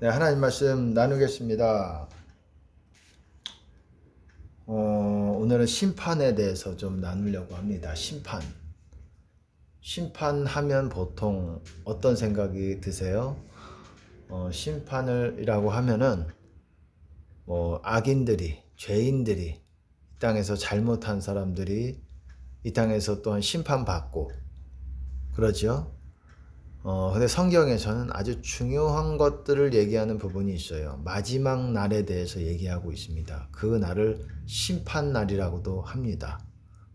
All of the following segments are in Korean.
네, 하나님 말씀 나누겠습니다. 오늘은 심판에 대해서 좀 나누려고 합니다. 심판하면 보통 어떤 생각이 드세요? 심판을이라고 하면은 악인들이, 죄인들이, 이 땅에서 잘못한 사람들이 이 땅에서 또한 심판받고 그러죠. 근데 성경에서는 아주 중요한 것들을 얘기하는 부분이 있어요. 마지막 날에 대해서 얘기하고 있습니다. 그 날을 심판날이라고도 합니다.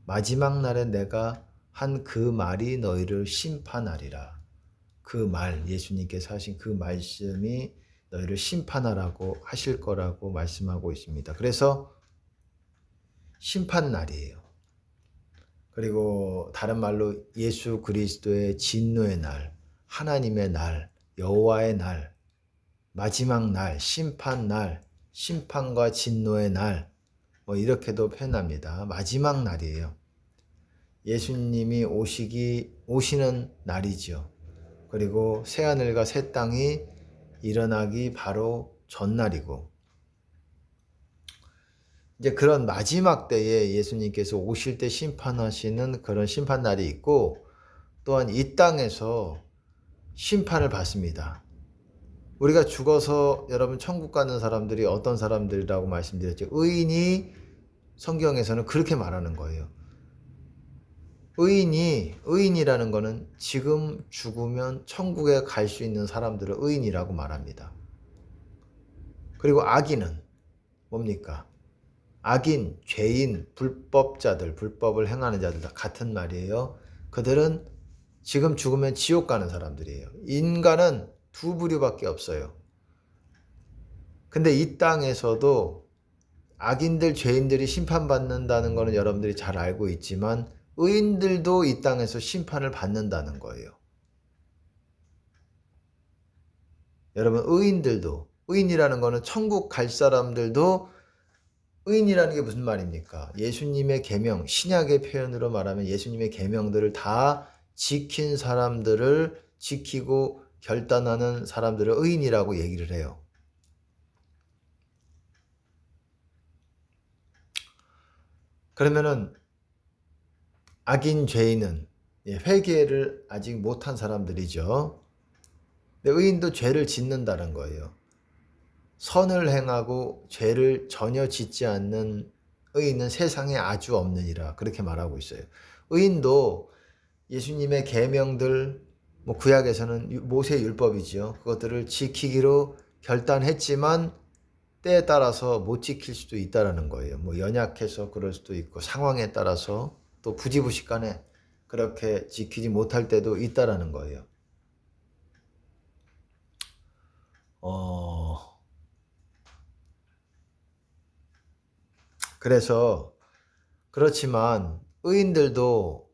마지막 날에 내가 한 그 말이 너희를 심판하리라. 그 말, 예수님께서 하신 그 말씀이 너희를 심판하라고 하실 거라고 말씀하고 있습니다. 그래서 심판날이에요. 그리고 다른 말로 예수 그리스도의 진노의 날, 하나님의 날, 여호와의 날, 마지막 날, 심판 날, 심판과 진노의 날, 이렇게도 표현합니다. 마지막 날이에요. 예수님이 오시는 날이죠. 그리고 새하늘과 새 땅이 일어나기 바로 전날이고, 이제 그런 마지막 때에 예수님께서 오실 때 심판하시는 그런 심판날이 있고, 또한 이 땅에서 심판을 받습니다. 우리가 죽어서 여러분 천국 가는 사람들이 어떤 사람들이라고 말씀드렸죠. 의인이 성경에서는 그렇게 말하는 거예요. 의인이라는 거는 지금 죽으면 천국에 갈 수 있는 사람들을 의인이라고 말합니다. 그리고 악인은 뭡니까? 악인, 죄인, 불법자들, 불법을 행하는 자들 다 같은 말이에요. 그들은 지금 죽으면 지옥 가는 사람들이에요. 인간은 두 부류밖에 없어요. 근데 이 땅에서도 악인들, 죄인들이 심판받는다는 것은 여러분들이 잘 알고 있지만 의인들도 이 땅에서 심판을 받는다는 거예요. 여러분, 의인이라는 것은 천국 갈 사람들도 의인이라는 게 무슨 말입니까? 예수님의 계명, 신약의 표현으로 말하면 예수님의 계명들을 다 지킨 사람들을 지키고 결단하는 사람들을 의인이라고 얘기를 해요. 그러면은 악인, 죄인은 회개를 아직 못한 사람들이죠. 근데 의인도 죄를 짓는다는 거예요. 선을 행하고 죄를 전혀 짓지 않는 의인은 세상에 아주 없느니라 그렇게 말하고 있어요. 의인도 예수님의 계명들, 구약에서는 모세 율법이죠. 그것들을 지키기로 결단했지만 때에 따라서 못 지킬 수도 있다라는 거예요. 연약해서 그럴 수도 있고 상황에 따라서 또 부지부식간에 그렇게 지키지 못할 때도 있다라는 거예요. 그래서 그렇지만 의인들도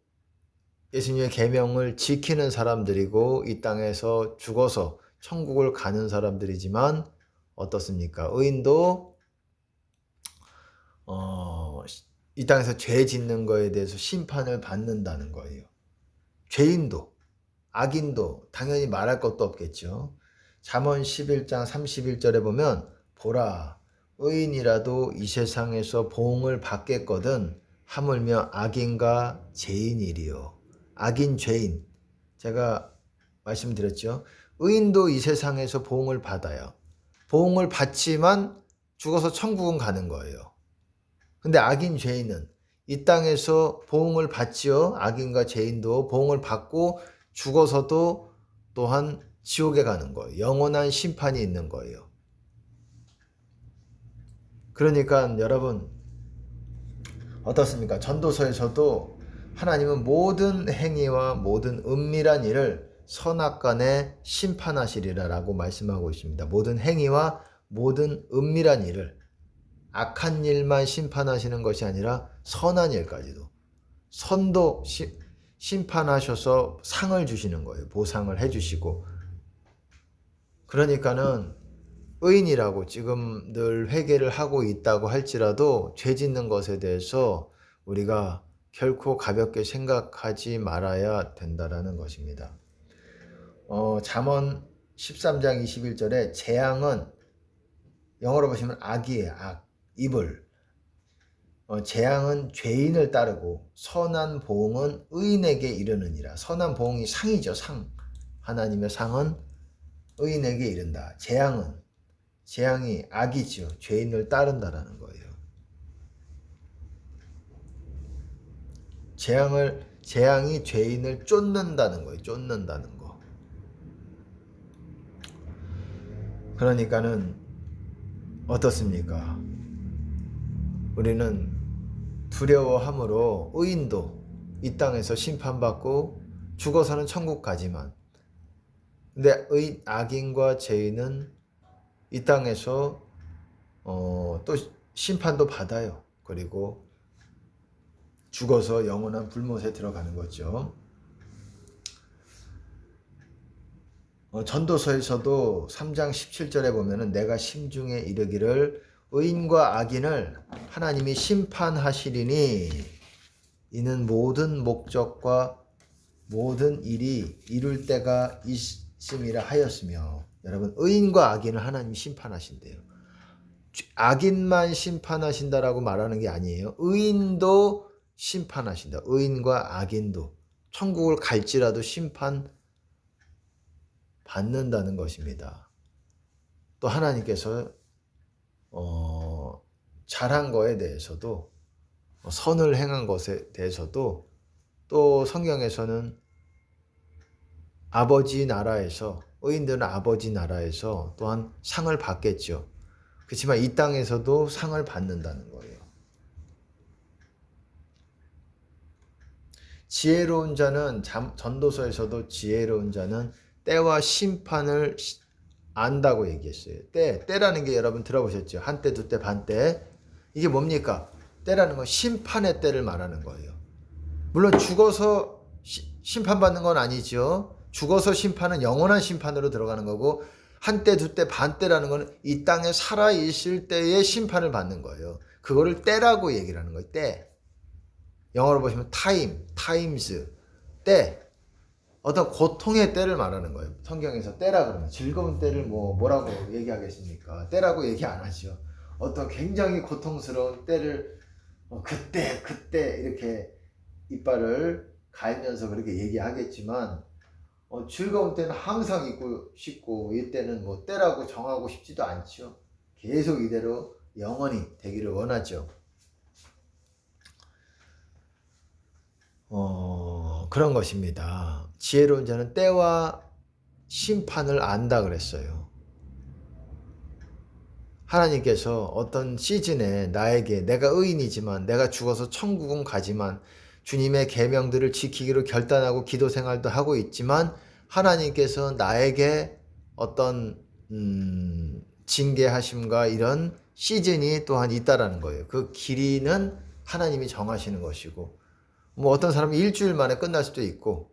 예수님의 계명을 지키는 사람들이고 이 땅에서 죽어서 천국을 가는 사람들이지만 어떻습니까? 의인도 이 땅에서 죄 짓는 거에 대해서 심판을 받는다는 거예요. 죄인도 악인도 당연히 말할 것도 없겠죠. 잠언 11장 31절에 보면 보라 의인이라도 이 세상에서 보응을 받겠거든 하물며 악인과 죄인이리요. 악인 죄인 제가 말씀드렸죠. 의인도 이 세상에서 보응을 받아요. 보응을 받지만 죽어서 천국은 가는 거예요. 근데 악인 죄인은 이 땅에서 보응을 받지요. 악인과 죄인도 보응을 받고 죽어서도 또한 지옥에 가는 거예요. 영원한 심판이 있는 거예요. 그러니까 여러분 어떻습니까? 전도서에서도 하나님은 모든 행위와 모든 은밀한 일을 선악간에 심판하시리라라고 말씀하고 있습니다. 모든 행위와 모든 은밀한 일을 악한 일만 심판하시는 것이 아니라 선한 일까지도 선도 심판하셔서 상을 주시는 거예요. 보상을 해주시고. 그러니까는 의인이라고 지금 늘 회개를 하고 있다고 할지라도 죄 짓는 것에 대해서 우리가 결코 가볍게 생각하지 말아야 된다라는 것입니다. 잠언 13장 21절에 재앙은 영어로 보시면 악이에요. 악, evil. 재앙은 죄인을 따르고 선한 보응은 의인에게 이르느니라. 선한 보응이 상이죠. 상. 하나님의 상은 의인에게 이른다. 재앙이 악이죠. 죄인을 따른다라는 거예요. 재앙이 죄인을 쫓는다는 거예요. 쫓는다는 거. 그러니까는 어떻습니까? 우리는 두려워함으로 의인도 이 땅에서 심판받고 죽어서는 천국 가지만, 근데 악인과 죄인은 이 땅에서 또 심판도 받아요. 그리고 죽어서 영원한 불못에 들어가는 거죠. 전도서에서도 3장 17절에 보면은 내가 심중에 이르기를 의인과 악인을 하나님이 심판하시리니 이는 모든 목적과 모든 일이 이룰 때가 있음이라 하였으며. 여러분, 의인과 악인을 하나님이 심판하신대요. 악인만 심판하신다라고 말하는 게 아니에요. 의인도 심판하신다. 의인과 악인도 천국을 갈지라도 심판 받는다는 것입니다. 또 하나님께서 잘한 거에 대해서도, 선을 행한 것에 대해서도 또 성경에서는 아버지 나라에서, 의인들은 아버지 나라에서 또한 상을 받겠죠. 그렇지만 이 땅에서도 상을 받는다는 거예요. 지혜로운 자는, 전도서에서도 지혜로운 자는 때와 심판을 안다고 얘기했어요. 때라는 게 여러분 들어보셨죠? 한때, 두때, 반때. 이게 뭡니까? 때라는 건 심판의 때를 말하는 거예요. 물론 죽어서 심판받는 건 아니죠. 죽어서 심판은 영원한 심판으로 들어가는 거고, 한때, 두때, 반때라는 건 이 땅에 살아있을 때의 심판을 받는 거예요. 그거를 때라고 얘기를 하는 거예요. 때. 영어로 보시면 times, 때. 어떤 고통의 때를 말하는 거예요. 성경에서 때라 그러면 즐거운 때를 뭐라고 얘기하겠습니까? 때라고 얘기 안 하죠. 어떤 굉장히 고통스러운 때를 그때 이렇게 이빨을 갈면서 그렇게 얘기하겠지만, 즐거운 때는 항상 있고 싶고, 이때는 때라고 정하고 싶지도 않죠. 계속 이대로 영원히 되기를 원하죠. 그런 것입니다. 지혜로운 자는 때와 심판을 안다 그랬어요. 하나님께서 어떤 시즌에 나에게, 내가 의인이지만 내가 죽어서 천국은 가지만 주님의 계명들을 지키기로 결단하고 기도 생활도 하고 있지만, 하나님께서 나에게 어떤 징계하심과 이런 시즌이 또한 있다라는 거예요. 그 길이는 하나님이 정하시는 것이고, 어떤 사람은 일주일 만에 끝날 수도 있고,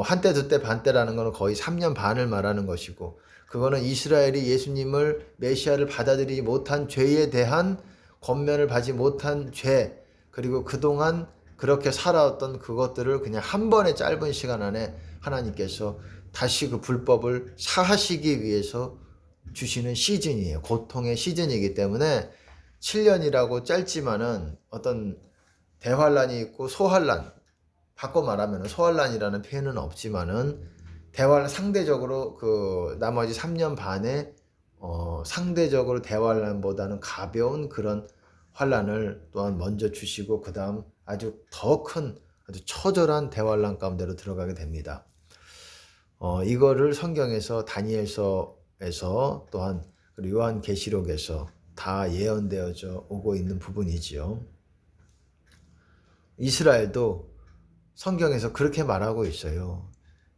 한때, 두때, 반때라는 거는 거의 3년 반을 말하는 것이고, 그거는 이스라엘이 예수님을, 메시아를 받아들이지 못한 죄에 대한 권면을 받지 못한 죄, 그리고 그동안 그렇게 살아왔던 그것들을 그냥 한 번의 짧은 시간 안에 하나님께서 다시 그 불법을 사하시기 위해서 주시는 시즌이에요. 고통의 시즌이기 때문에 7년이라고 짧지만은 어떤 대환란이 있고 소환란, 바꿔 말하면 소환란이라는 표현은 없지만은 상대적으로 그 나머지 3년 반에 상대적으로 대환란보다는 가벼운 그런 환란을 또한 먼저 주시고, 그 다음 아주 더 큰, 아주 처절한 대환란 가운데로 들어가게 됩니다. 이거를 성경에서, 다니엘서에서 또한 그리고 요한계시록에서 다 예언되어져 오고 있는 부분이지요. 이스라엘도 성경에서 그렇게 말하고 있어요.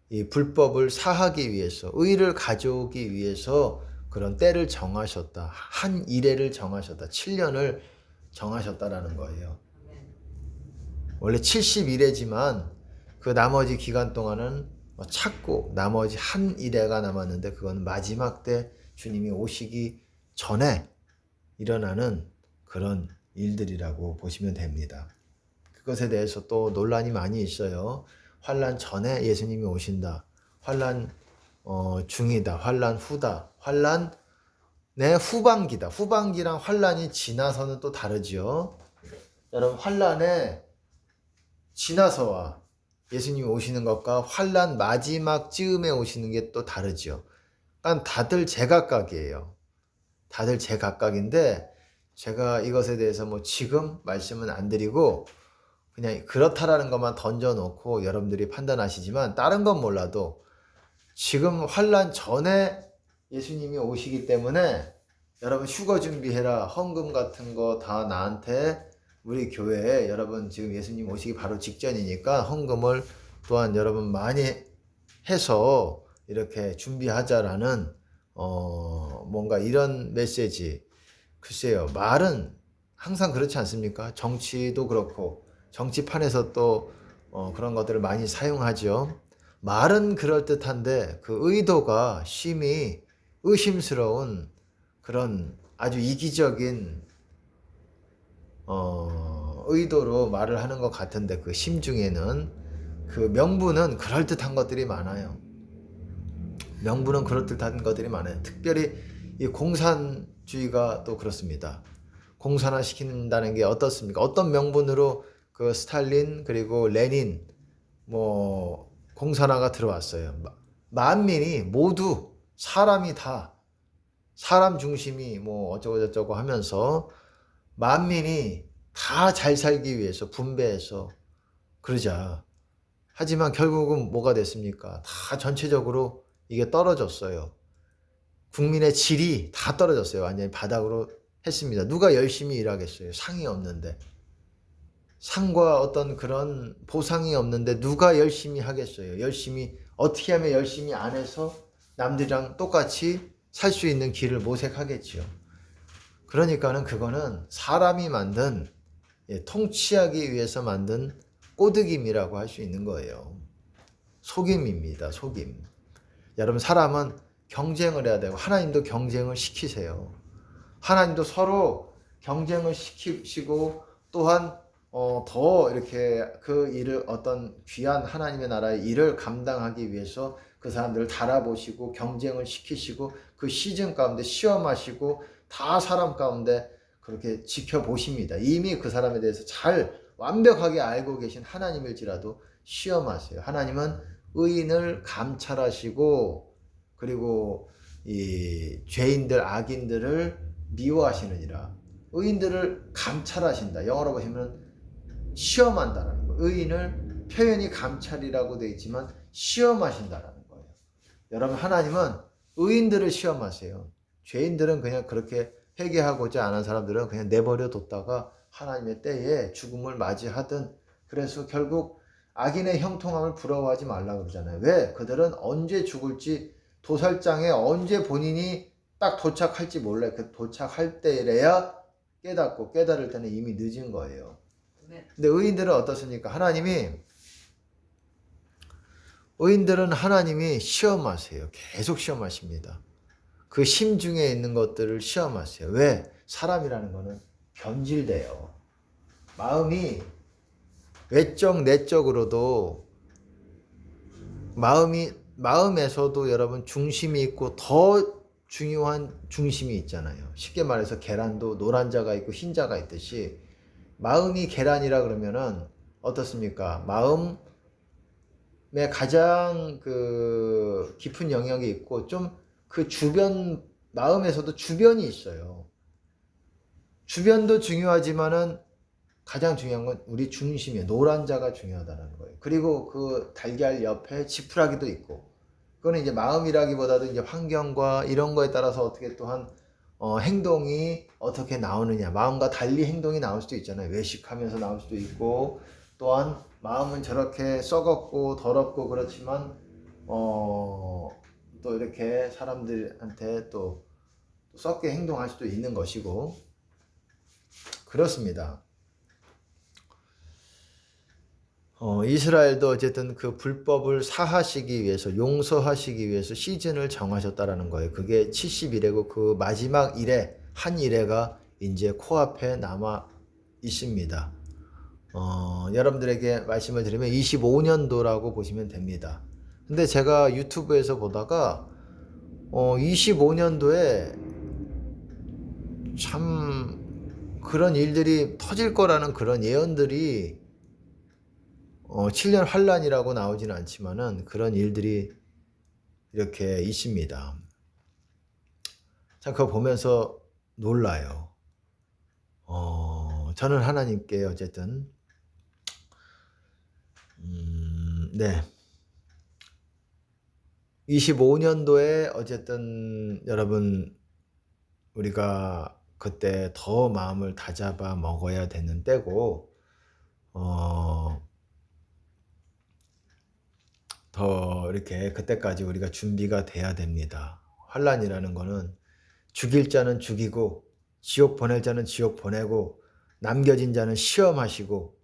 이 불법을 사하기 위해서, 의를 가져오기 위해서 그런 때를 정하셨다. 한 이래를 정하셨다. 7년을 정하셨다라는 거예요. 원래 70이래지만 그 나머지 기간 동안은 찾고 나머지 한 이래가 남았는데, 그건 마지막 때 주님이 오시기 전에 일어나는 그런 일들이라고 보시면 됩니다. 그것에 대해서 또 논란이 많이 있어요. 환란 전에 예수님이 오신다. 환란 중이다, 환란 후다, 환란 내 후반기다. 후반기랑 환란이 지나서는 또 다르지요. 여러분 환란에 지나서와 예수님이 오시는 것과 환란 마지막 즈음에 오시는 게 또 다르지요. 그러니까 다들 제각각이에요. 다들 제각각인데 제가 이것에 대해서 뭐 지금 말씀은 안 드리고 그냥 그렇다라는 것만 던져놓고 여러분들이 판단하시지만 다른 건 몰라도 지금 환란 전에 예수님이 오시기 때문에 여러분 휴거 준비해라. 헌금 같은 거 다 나한테 우리 교회에 여러분 지금 예수님 오시기 바로 직전이니까 헌금을 또한 여러분 많이 해서 이렇게 준비하자라는 뭔가 이런 메시지. 글쎄요. 말은 항상 그렇지 않습니까? 정치도 그렇고 정치판에서 또 그런 것들을 많이 사용하죠. 말은 그럴듯한데 그 의도가 심히 의심스러운 그런 아주 이기적인 의도로 말을 하는 것 같은데 그 심중에는 그 명분은 그럴듯한 것들이 많아요. 명분은 그럴듯한 것들이 많아요. 특별히 이 공산주의가 또 그렇습니다. 공산화 시킨다는 게 어떻습니까? 어떤 명분으로 그 스탈린 그리고 레닌 뭐 공산화가 들어왔어요. 만민이 모두 사람이 다 사람 중심이 뭐 어쩌고 저쩌고 하면서 만민이 다 잘 살기 위해서 분배해서 그러자. 하지만 결국은 뭐가 됐습니까? 다 전체적으로 이게 떨어졌어요. 국민의 질이 다 떨어졌어요. 완전히 바닥으로 했습니다. 누가 열심히 일하겠어요? 상이 없는데. 상과 어떤 그런 보상이 없는데 누가 열심히 하겠어요? 열심히 어떻게 하면 열심히 안 해서 남들이랑 똑같이 살 수 있는 길을 모색하겠지요. 그러니까는 그거는 사람이 만든 통치하기 위해서 만든 꼬드김이라고 할 수 있는 거예요. 속임입니다. 속임. 여러분 사람은 경쟁을 해야 되고 하나님도 경쟁을 시키세요. 하나님도 서로 경쟁을 시키시고 또한 더 이렇게 그 일을 어떤 귀한 하나님의 나라의 일을 감당하기 위해서 그 사람들을 달아보시고 경쟁을 시키시고 그 시즌 가운데 시험하시고 다 사람 가운데 그렇게 지켜보십니다. 이미 그 사람에 대해서 잘 완벽하게 알고 계신 하나님일지라도 시험하세요. 하나님은 의인을 감찰하시고 그리고 이 죄인들 악인들을 미워하시느니라. 의인들을 감찰하신다. 영어로 보시면 시험한다라는 거예요. 의인을 표현이 감찰이라고 되어 있지만 시험하신다라는 거예요. 여러분 하나님은 의인들을 시험하세요. 죄인들은 그냥 그렇게 회개하고자 않은 사람들은 그냥 내버려 뒀다가 하나님의 때에 죽음을 맞이하든 그래서 결국 악인의 형통함을 부러워하지 말라 그러잖아요. 왜? 그들은 언제 죽을지 도살장에 언제 본인이 딱 도착할지 몰라요. 그 도착할 때래야 깨닫고 깨달을 때는 이미 늦은 거예요. 근데 의인들은 어떻습니까? 의인들은 하나님이 시험하세요. 계속 시험하십니다. 그 심중에 있는 것들을 시험하세요. 왜? 사람이라는 거는 변질돼요. 마음이 외적 내적으로도 마음에서도 여러분 중심이 있고 더 중요한 중심이 있잖아요. 쉽게 말해서 계란도 노란 자가 있고 흰 자가 있듯이 마음이 계란이라 그러면은 어떻습니까? 마음에 가장 그 깊은 영역이 있고 좀 그 주변 마음에서도 주변이 있어요. 주변도 중요하지만은 가장 중요한 건 우리 중심이에요. 노란 자가 중요하다는 거예요. 그리고 그 달걀 옆에 지푸라기도 있고, 그거는 이제 마음이라기보다도 이제 환경과 이런 거에 따라서 어떻게 또한 행동이 어떻게 나오느냐, 마음과 달리 행동이 나올 수도 있잖아요. 외식하면서 나올 수도 있고, 또한 마음은 저렇게 썩었고 더럽고 그렇지만 또 이렇게 사람들한테 또 썩게 행동할 수도 있는 것이고 그렇습니다. 이스라엘도 어쨌든 그 불법을 사하시기 위해서 용서하시기 위해서 시즌을 정하셨다라는 거예요. 그게 70일이고 그 마지막 일에 한 일회가 이제 코앞에 남아 있습니다. 여러분들에게 말씀을 드리면 25년도라고 보시면 됩니다. 근데 제가 유튜브에서 보다가 25년도에 참 그런 일들이 터질 거라는 그런 예언들이 7년 환란이라고 나오지는 않지만은 그런 일들이 이렇게 있습니다. 참 그거 보면서 놀라요. 저는 하나님께 어쨌든 네. 25년도에 어쨌든 여러분 우리가 그때 더 마음을 다잡아 먹어야 되는 때고 더 이렇게 그때까지 우리가 준비가 돼야 됩니다. 환란이라는 거는 죽일 자는 죽이고 지옥 보낼 자는 지옥 보내고 남겨진 자는 시험하시고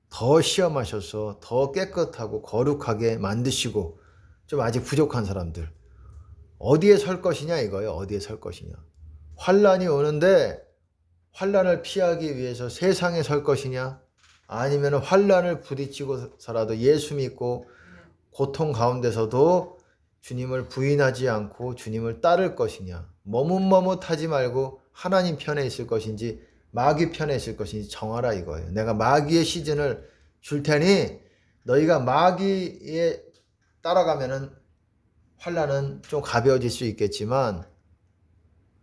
더 시험하셔서 더 깨끗하고 거룩하게 만드시고 좀 아직 부족한 사람들 어디에 설 것이냐 이거예요. 어디에 설 것이냐. 환란이 오는데 환란을 피하기 위해서 세상에 설 것이냐 아니면 환란을 부딪히고서라도 예수 믿고 고통 가운데서도 주님을 부인하지 않고 주님을 따를 것이냐 머뭇머뭇하지 말고 하나님 편에 있을 것인지 마귀 편에 있을 것인지 정하라 이거예요. 내가 마귀의 시즌을 줄 테니 너희가 마귀에 따라가면은 환란은 좀 가벼워질 수 있겠지만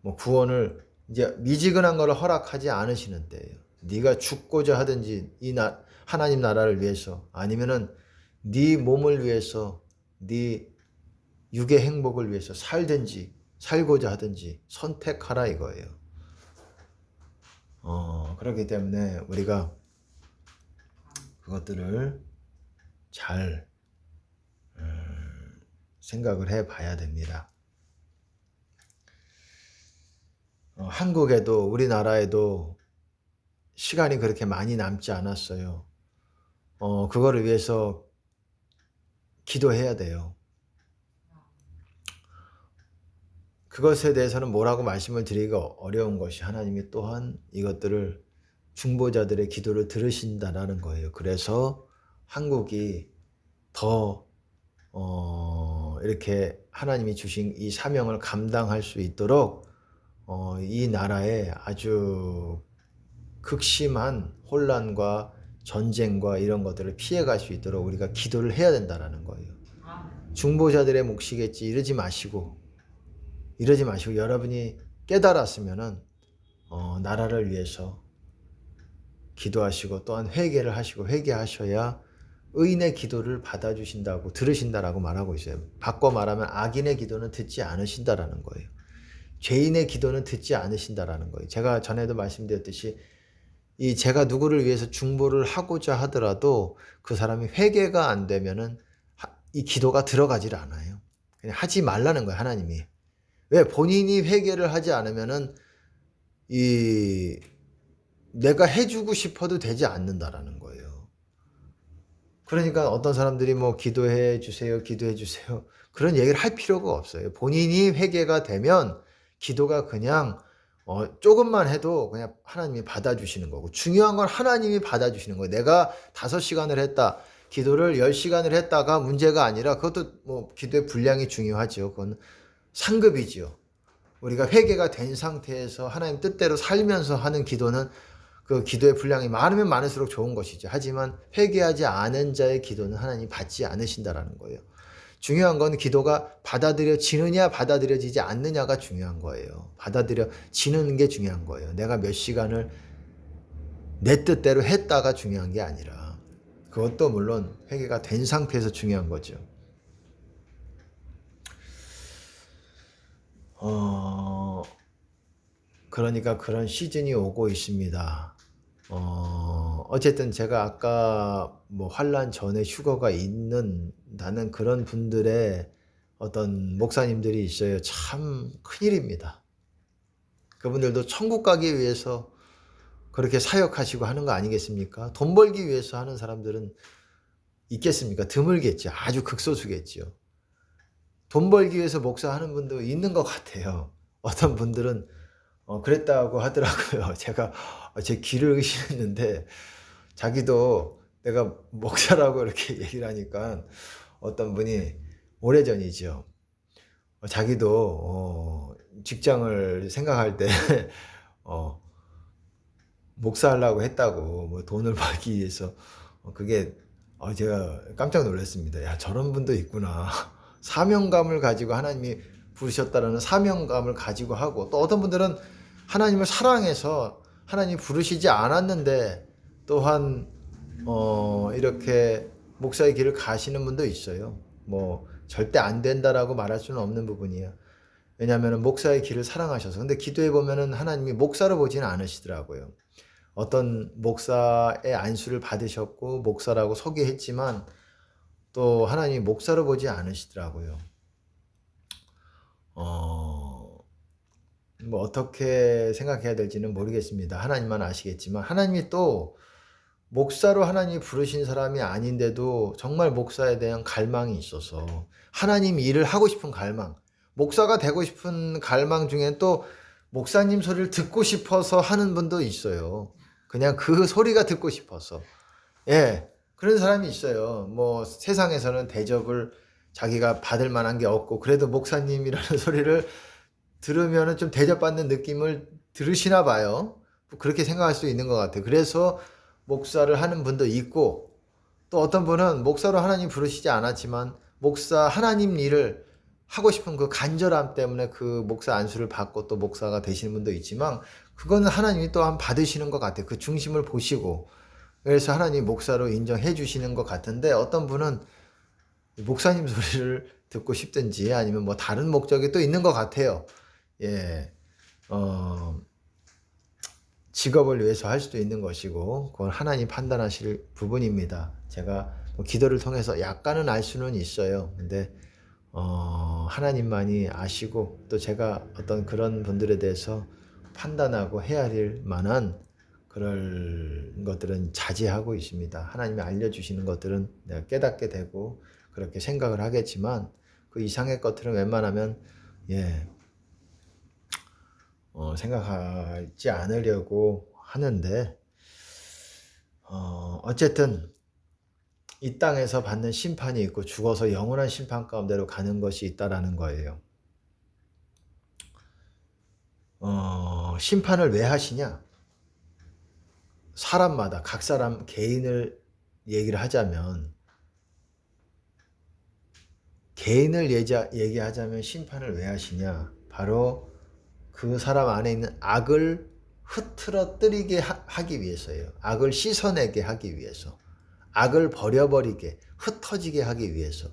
뭐 구원을 이제 미지근한 걸 허락하지 않으시는 때예요. 네가 죽고자 하든지 하나님 나라를 위해서 아니면은 네 몸을 위해서 네 육의 행복을 위해서 살든지 살고자 하든지 선택하라 이거예요. 그렇기 때문에 우리가 그것들을 잘 생각을 해 봐야 됩니다. 한국에도 우리나라에도 시간이 그렇게 많이 남지 않았어요. 그거를 위해서 기도해야 돼요. 그것에 대해서는 뭐라고 말씀을 드리기가 어려운 것이 하나님이 또한 이것들을 중보자들의 기도를 들으신다라는 거예요. 그래서 한국이 더 이렇게 하나님이 주신 이 사명을 감당할 수 있도록 이 나라에 아주 극심한 혼란과 전쟁과 이런 것들을 피해갈 수 있도록 우리가 기도를 해야 된다라는 거예요. 중보자들의 몫이겠지 이러지 마시고 여러분이 깨달았으면은 나라를 위해서 기도하시고 또한 회개를 하시고 회개하셔야 의인의 기도를 받아주신다고 들으신다라고 말하고 있어요. 바꿔 말하면 악인의 기도는 듣지 않으신다라는 거예요. 죄인의 기도는 듣지 않으신다라는 거예요. 제가 전에도 말씀드렸듯이 제가 누구를 위해서 중보를 하고자 하더라도 그 사람이 회개가 안 되면은 이 기도가 들어가질 않아요. 그냥 하지 말라는 거예요, 하나님이. 왜? 본인이 회개를 하지 않으면은 내가 해주고 싶어도 되지 않는다라는 거예요. 그러니까 어떤 사람들이 뭐 기도해 주세요, 기도해 주세요. 그런 얘기를 할 필요가 없어요. 본인이 회개가 되면 기도가 그냥 조금만 해도 그냥 하나님이 받아주시는 거고 중요한 건 하나님이 받아주시는 거예요. 내가 5시간을 했다. 기도를 10시간을 했다가 문제가 아니라 그것도 뭐 기도의 분량이 중요하죠. 그건 상급이지요. 우리가 회개가 된 상태에서 하나님 뜻대로 살면서 하는 기도는 그 기도의 분량이 많으면 많을수록 좋은 것이죠. 하지만 회개하지 않은 자의 기도는 하나님 받지 않으신다라는 거예요. 중요한 건 기도가 받아들여지느냐 받아들여지지 않느냐가 중요한 거예요. 받아들여지는 게 중요한 거예요. 내가 몇 시간을 내 뜻대로 했다가 중요한 게 아니라 그것도 물론 회개가 된 상태에서 중요한 거죠. 그러니까 그런 시즌이 오고 있습니다. 어쨌든 제가 아까 뭐 환란 전에 휴거가 있는다는 그런 분들의 어떤 목사님들이 있어요. 참 큰일입니다. 그분들도 천국 가기 위해서 그렇게 사역하시고 하는 거 아니겠습니까? 돈 벌기 위해서 하는 사람들은 있겠습니까? 드물겠죠. 아주 극소수겠죠. 돈 벌기 위해서 목사하는 분도 있는 것 같아요. 어떤 분들은 그랬다고 하더라고요. 제가 제 귀를 의심했는데 자기도 내가 목사라고 이렇게 얘기를 하니까 어떤 분이 오래전이죠. 자기도 직장을 생각할 때 어, 목사하려고 했다고 뭐 돈을 벌기 위해서 그게 제가 깜짝 놀랐습니다. 야, 저런 분도 있구나. 사명감을 가지고 하나님이 부르셨다라는 사명감을 가지고 하고, 또 어떤 분들은 하나님을 사랑해서 하나님이 부르시지 않았는데 또한 이렇게 목사의 길을 가시는 분도 있어요. 뭐 절대 안 된다라고 말할 수는 없는 부분이에요. 왜냐하면 목사의 길을 사랑하셔서. 근데 기도해 보면은 하나님이 목사로 보지는 않으시더라고요. 어떤 목사의 안수를 받으셨고 목사라고 소개했지만 또 하나님이 목사로 보지 않으시더라고요. 뭐 어떻게 생각해야 될지는 모르겠습니다. 하나님만 아시겠지만, 하나님이 또 목사로 하나님이 부르신 사람이 아닌데도 정말 목사에 대한 갈망이 있어서 하나님 일을 하고 싶은 갈망, 목사가 되고 싶은 갈망 중엔 또 목사님 소리를 듣고 싶어서 하는 분도 있어요. 그냥 그 소리가 듣고 싶어서. 예, 그런 사람이 있어요. 뭐 세상에서는 대접을 자기가 받을 만한 게 없고 그래도 목사님이라는 소리를 들으면은 좀 대접받는 느낌을 들으시나 봐요. 그렇게 생각할 수 있는 것 같아요. 그래서 목사를 하는 분도 있고, 또 어떤 분은 목사로 하나님 부르시지 않았지만 목사 하나님 일을 하고 싶은 그 간절함 때문에 그 목사 안수를 받고 또 목사가 되시는 분도 있지만, 그거는 하나님이 또한 받으시는 것 같아요. 그 중심을 보시고. 그래서 하나님 목사로 인정해 주시는 것 같은데, 어떤 분은 목사님 소리를 듣고 싶든지 아니면 뭐 다른 목적이 또 있는 것 같아요. 예, 직업을 위해서 할 수도 있는 것이고, 그건 하나님 판단하실 부분입니다. 제가 뭐 기도를 통해서 약간은 알 수는 있어요. 근데 하나님만이 아시고, 또 제가 어떤 그런 분들에 대해서 판단하고 헤아릴 만한 그럴 것들은 자제하고 있습니다. 하나님이 알려주시는 것들은 내가 깨닫게 되고 그렇게 생각을 하겠지만, 그 이상의 것들은 웬만하면 예, 생각하지 않으려고 하는데, 어쨌든 이 땅에서 받는 심판이 있고 죽어서 영원한 심판 가운데로 가는 것이 있다라는 거예요. 심판을 왜 하시냐? 사람마다 각 사람 개인을 얘기를 하자면, 개인을 얘기하자면 심판을 왜 하시냐? 바로 그 사람 안에 있는 악을 흐트러뜨리게 하기 위해서예요. 악을 씻어내게 하기 위해서. 악을 버려버리게, 흩어지게 하기 위해서.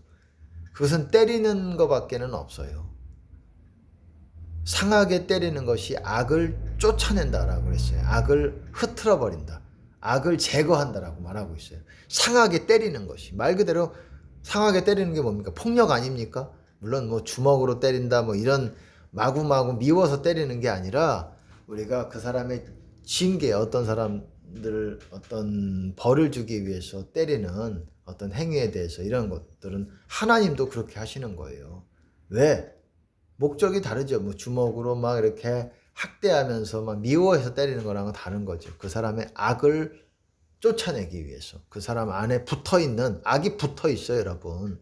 그것은 때리는 것밖에는 없어요. 상하게 때리는 것이 악을 쫓아낸다라고 그랬어요. 악을 흐트러버린다. 악을 제거한다라고 말하고 있어요. 상하게 때리는 것이. 말 그대로 상하게 때리는 게 뭡니까? 폭력 아닙니까? 물론 뭐 주먹으로 때린다 뭐 이런 마구마구 미워서 때리는 게 아니라, 우리가 그 사람의 징계, 어떤 사람들을 어떤 벌을 주기 위해서 때리는 어떤 행위에 대해서, 이런 것들은 하나님도 그렇게 하시는 거예요. 왜? 목적이 다르죠. 뭐 주먹으로 막 이렇게 학대하면서 막 미워해서 때리는 거랑은 다른 거죠. 그 사람의 악을 쫓아내기 위해서. 그 사람 안에 붙어 있는, 악이 붙어 있어요, 여러분.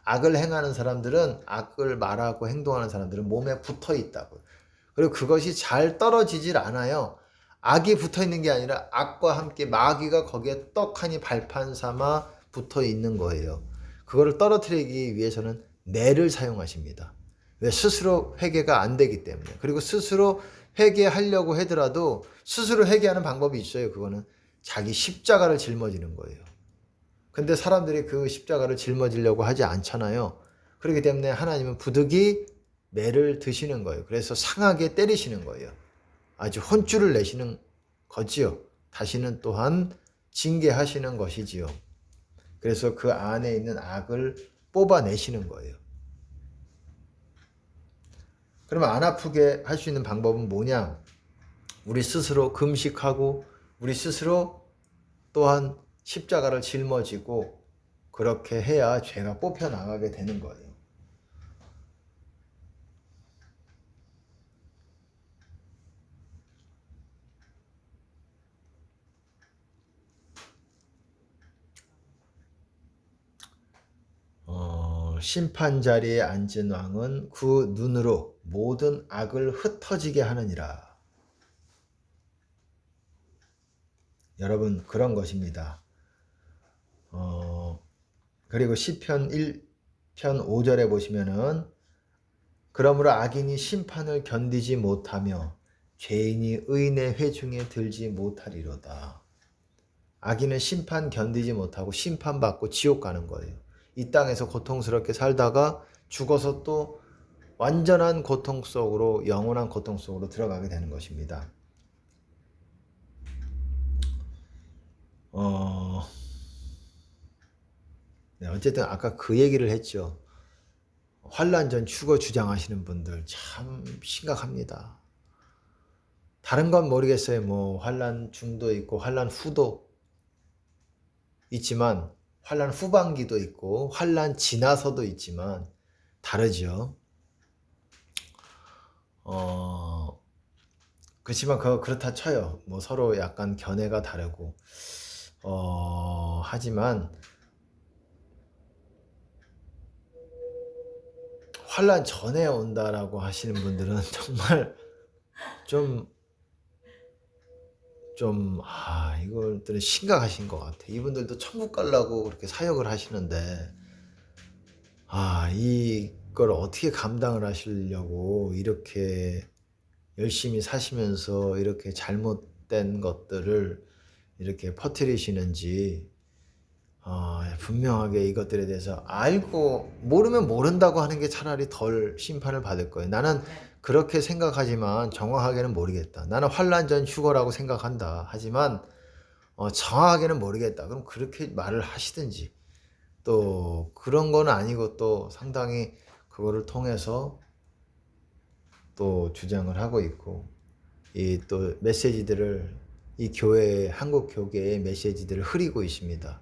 악을 행하는 사람들은, 악을 말하고 행동하는 사람들은 몸에 붙어 있다고요. 그리고 그것이 잘 떨어지질 않아요. 악이 붙어 있는 게 아니라 악과 함께 마귀가 거기에 떡하니 발판 삼아 붙어 있는 거예요. 그거를 떨어뜨리기 위해서는 뇌를 사용하십니다. 왜? 스스로 회개가 안 되기 때문에. 그리고 스스로 회개하려고 하더라도 스스로 회개하는 방법이 있어요. 그거는 자기 십자가를 짊어지는 거예요. 근데 사람들이 그 십자가를 짊어지려고 하지 않잖아요. 그렇기 때문에 하나님은 부득이 매를 드시는 거예요. 그래서 상하게 때리시는 거예요. 아주 혼쭐을 내시는 거지요. 다시는 또한 징계하시는 것이지요. 그래서 그 안에 있는 악을 뽑아내시는 거예요. 그러면 안 아프게 할 수 있는 방법은 뭐냐? 우리 스스로 금식하고 우리 스스로 또한 십자가를 짊어지고, 그렇게 해야 죄가 뽑혀 나가게 되는 거예요. 심판 자리에 앉은 왕은 그 눈으로 모든 악을 흩어지게 하느니라. 여러분, 그런 것입니다. 그리고 시편 1편 5절에 보시면은 그러므로 악인이 심판을 견디지 못하며 죄인이 의인의 회중에 들지 못하리로다. 악인은 심판 견디지 못하고 심판받고 지옥 가는 거예요. 이 땅에서 고통스럽게 살다가 죽어서 또 완전한 고통 속으로, 영원한 고통 속으로 들어가게 되는 것입니다. 어쨌든 아까 그 얘기를 했죠. 환난 전 휴거 주장하시는 분들 참 심각합니다. 다른 건 모르겠어요. 뭐 환난 중도 있고 환난 후도 있지만 환난 후반기도 있고 환난 지나서도 있지만 다르죠. 그렇지만 그렇다 쳐요. 뭐 서로 약간 견해가 다르고 하지만 환난 전에 온다라고 하시는 분들은 정말 이것들은 심각하신 것 같아. 이분들도 천국 가려고 그렇게 사역을 하시는데, 이걸 어떻게 감당을 하시려고 이렇게 열심히 사시면서 이렇게 잘못된 것들을 이렇게 퍼뜨리시는지, 분명하게 이것들에 대해서 알고, 모르면 모른다고 하는 게 차라리 덜 심판을 받을 거예요. 나는 그렇게 생각하지만 정확하게는 모르겠다. 나는 환난 전 휴거라고 생각한다. 하지만 정확하게는 모르겠다. 그럼 그렇게 말을 하시든지, 또 그런 건 아니고 또 상당히 그거를 통해서 또 주장을 하고 있고, 이 또 메시지들을, 이 교회, 한국 교계의 메시지들을 흐리고 있습니다.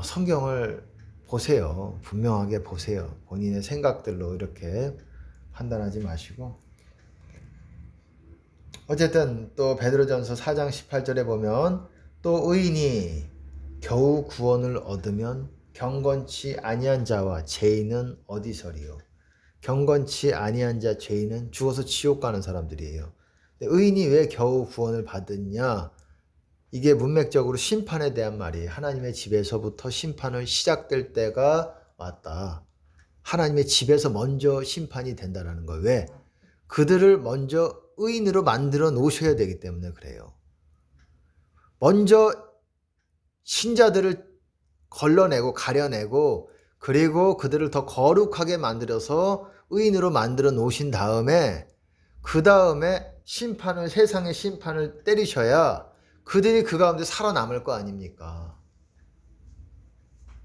성경을 보세요. 분명하게 보세요. 본인의 생각들로 이렇게 판단하지 마시고. 어쨌든 또 베드로전서 4장 18절에 보면 또 의인이 겨우 구원을 얻으면 경건치 아니한 자와 죄인은 어디서리요? 경건치 아니한 자, 죄인은 죽어서 지옥 가는 사람들이에요. 의인이 왜 겨우 구원을 받았냐? 이게 문맥적으로 심판에 대한 말이에요. 하나님의 집에서부터 심판을 시작될 때가 왔다. 하나님의 집에서 먼저 심판이 된다는 거예요. 왜? 그들을 먼저 의인으로 만들어 놓으셔야 되기 때문에 그래요. 먼저 신자들을 걸러내고 가려내고 그리고 그들을 더 거룩하게 만들어서 의인으로 만들어 놓으신 다음에 그 다음에 심판을, 세상의 심판을 때리셔야 그들이 그 가운데 살아남을 거 아닙니까?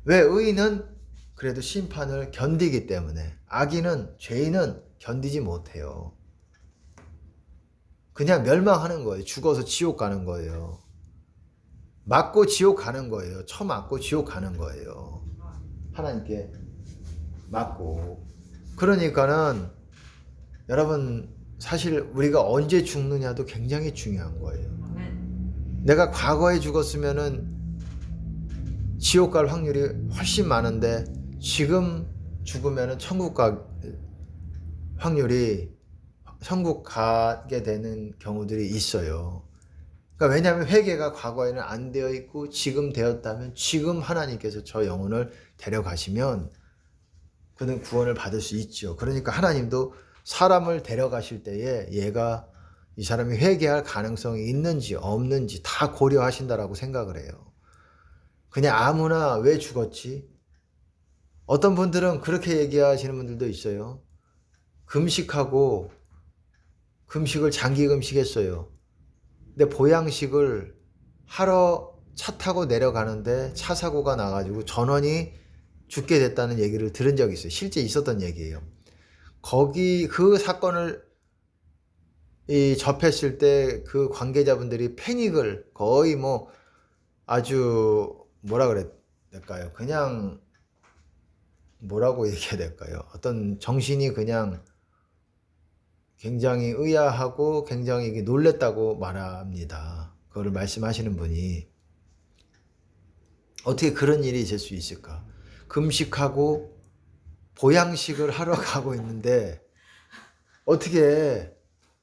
왜? 의인은 그래도 심판을 견디기 때문에. 악인은, 죄인은 견디지 못해요. 그냥 멸망하는 거예요. 죽어서 지옥 가는 거예요. 맞고 지옥 가는 거예요. 처맞고 지옥 가는 거예요. 하나님께 맞고. 그러니까는 여러분, 사실 우리가 언제 죽느냐도 굉장히 중요한 거예요. 내가 과거에 죽었으면은 지옥 갈 확률이 훨씬 많은데 지금 죽으면은 천국 갈 확률이, 천국 가게 되는 경우들이 있어요. 그러니까 왜냐하면 회개가 과거에는 안 되어 있고 지금 되었다면 지금 하나님께서 저 영혼을 데려가시면 그는 구원을 받을 수 있죠. 그러니까 하나님도 사람을 데려가실 때에 얘가, 이 사람이 회개할 가능성이 있는지 없는지 다 고려하신다라고 생각을 해요. 그냥 아무나 왜 죽었지? 어떤 분들은 그렇게 얘기하시는 분들도 있어요. 금식을 장기 금식했어요. 근데 보양식을 하러 차 타고 내려가는데 차 사고가 나가지고 전원이 죽게 됐다는 얘기를 들은 적이 있어요. 실제 있었던 얘기예요. 그 사건을 접했을 때 그 관계자분들이 패닉을 거의 아주 뭐라 그래야 될까요? 그냥 뭐라고 얘기해야 될까요? 어떤 정신이 그냥 굉장히 의아하고 굉장히 놀랬다고 말합니다. 그거를 말씀하시는 분이. 어떻게 그런 일이 있을 수 있을까? 금식하고 보양식을 하러 가고 있는데 어떻게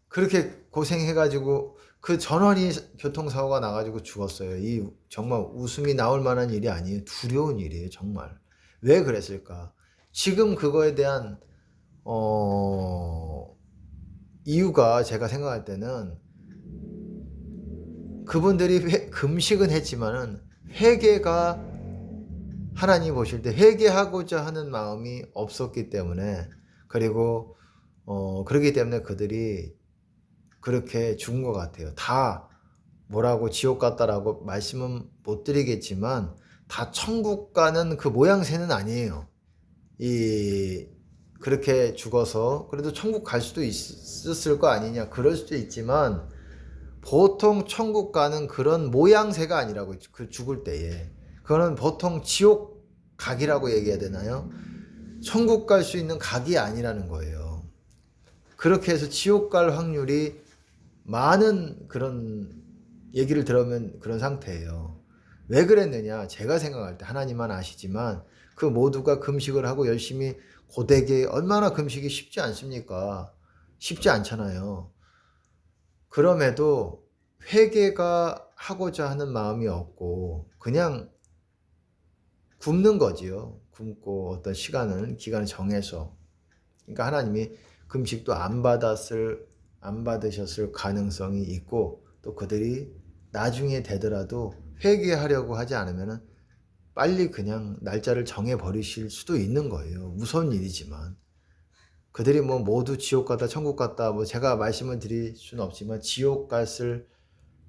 그렇게 고생해가지고 그 전원이 교통사고가 나가지고 죽었어요. 이 정말 웃음이 나올 만한 일이 아니에요. 두려운 일이에요, 정말. 왜 그랬을까? 지금 그거에 대한 이유가 제가 생각할 때는 그분들이 금식은 했지만은 회개가 하나님 보실 때 회개하고자 하는 마음이 없었기 때문에 그리고 그렇기 때문에 그들이 그렇게 죽은 것 같아요. 다 뭐라고 지옥 갔다라고 말씀은 못 드리겠지만 다 천국 가는 그 모양새는 아니에요. 그렇게 죽어서 그래도 천국 갈 수도 있었을 거 아니냐 그럴 수도 있지만 보통 천국 가는 그런 모양새가 아니라고 그 죽을 때에 그거는 보통 지옥 각이라고 얘기해야 되나요? 천국 갈 수 있는 각이 아니라는 거예요. 그렇게 해서 지옥 갈 확률이 많은 그런 얘기를 들으면 그런 상태예요. 왜 그랬느냐? 제가 생각할 때 하나님만 아시지만 그 모두가 금식을 하고 열심히 고되게 얼마나 금식이 쉽지 않습니까? 쉽지 않잖아요. 그럼에도 회개가 하고자 하는 마음이 없고 그냥 굶는 거지요. 굶고 어떤 기간을 정해서. 그러니까 하나님이 금식도 안 받으셨을 가능성이 있고 또 그들이 나중에 되더라도 회개하려고 하지 않으면 빨리 그냥 날짜를 정해 버리실 수도 있는 거예요. 무서운 일이지만. 그들이 뭐 모두 지옥 갔다 천국 갔다 뭐 제가 말씀을 드릴 수는 없지만 지옥 갔을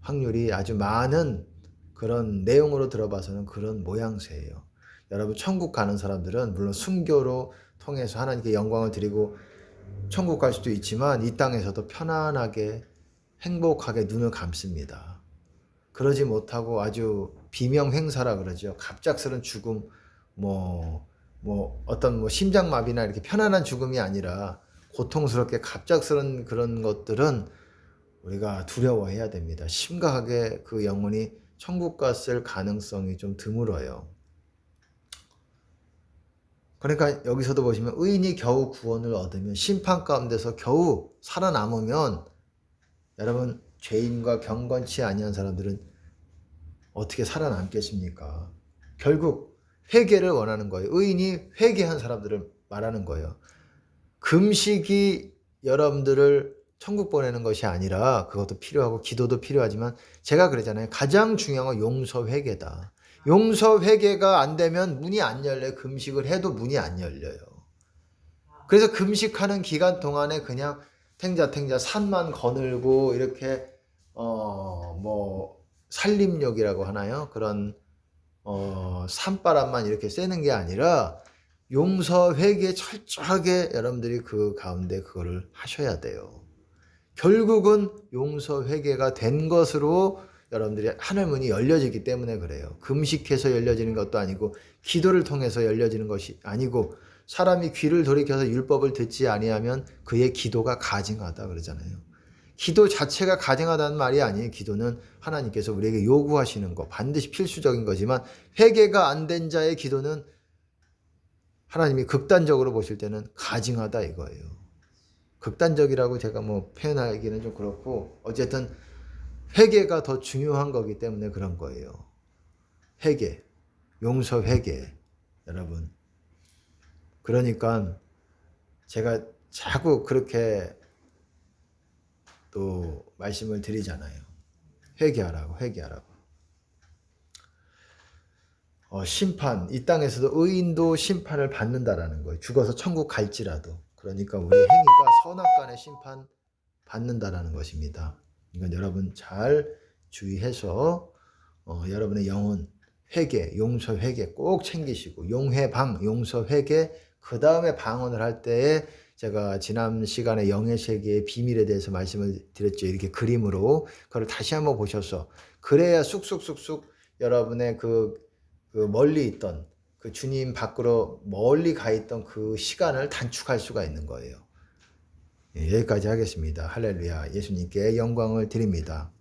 확률이 아주 많은 그런 내용으로 들어봐서는 그런 모양새예요. 여러분 천국 가는 사람들은 물론 순교로 통해서 하나님께 영광을 드리고 천국 갈 수도 있지만 이 땅에서도 편안하게 행복하게 눈을 감습니다. 그러지 못하고 아주 비명횡사라 그러죠. 갑작스런 죽음, 어떤 심장마비나 이렇게 편안한 죽음이 아니라 고통스럽게 갑작스런 그런 것들은 우리가 두려워해야 됩니다. 심각하게 그 영혼이 천국 갔을 가능성이 좀 드물어요. 그러니까 여기서도 보시면 의인이 겨우 구원을 얻으면 심판 가운데서 겨우 살아남으면 여러분 죄인과 경건치 아니한 사람들은 어떻게 살아남겠습니까? 결국 회개를 원하는 거예요. 의인이 회개한 사람들을 말하는 거예요. 금식이 여러분들을 천국 보내는 것이 아니라 그것도 필요하고 기도도 필요하지만 제가 그러잖아요. 가장 중요한 건 용서 회개다. 용서 회개가 안 되면 문이 안 열려요. 금식을 해도 문이 안 열려요. 그래서 금식하는 기간 동안에 그냥 탱자탱자 산만 거늘고 이렇게 산림욕이라고 하나요? 그런 산바람만 이렇게 쐬는 게 아니라 용서 회개 철저하게 여러분들이 그 가운데 그거를 하셔야 돼요. 결국은 용서 회개가 된 것으로 여러분들이 하늘문이 열려지기 때문에 그래요. 금식해서 열려지는 것도 아니고 기도를 통해서 열려지는 것이 아니고 사람이 귀를 돌이켜서 율법을 듣지 아니하면 그의 기도가 가증하다 그러잖아요. 기도 자체가 가증하다는 말이 아니에요. 기도는 하나님께서 우리에게 요구하시는 거 반드시 필수적인 거지만 회개가 안 된 자의 기도는 하나님이 극단적으로 보실 때는 가증하다 이거예요. 극단적이라고 제가 표현하기는 좀 그렇고 어쨌든 회개가 더 중요한 거기 때문에 그런 거예요. 회개, 용서 회개 여러분. 그러니까 제가 자꾸 그렇게 또 말씀을 드리잖아요. 회개하라고. 심판, 이 땅에서도 의인도 심판을 받는다라는 거예요. 죽어서 천국 갈지라도. 그러니까 우리 행위가 선악간의 심판 받는다라는 것입니다. 이건 여러분 잘 주의해서 여러분의 영혼 회개, 용서 회개 꼭 챙기시고 용회방, 용서 회개 그 다음에 방언을 할 때에 제가 지난 시간에 영의 세계의 비밀에 대해서 말씀을 드렸죠. 이렇게 그림으로 그걸 다시 한번 보셔서 그래야 쑥쑥 여러분의 그 멀리 있던 그 주님 밖으로 멀리 가 있던 그 시간을 단축할 수가 있는 거예요. 여기까지 하겠습니다. 할렐루야. 예수님께 영광을 드립니다.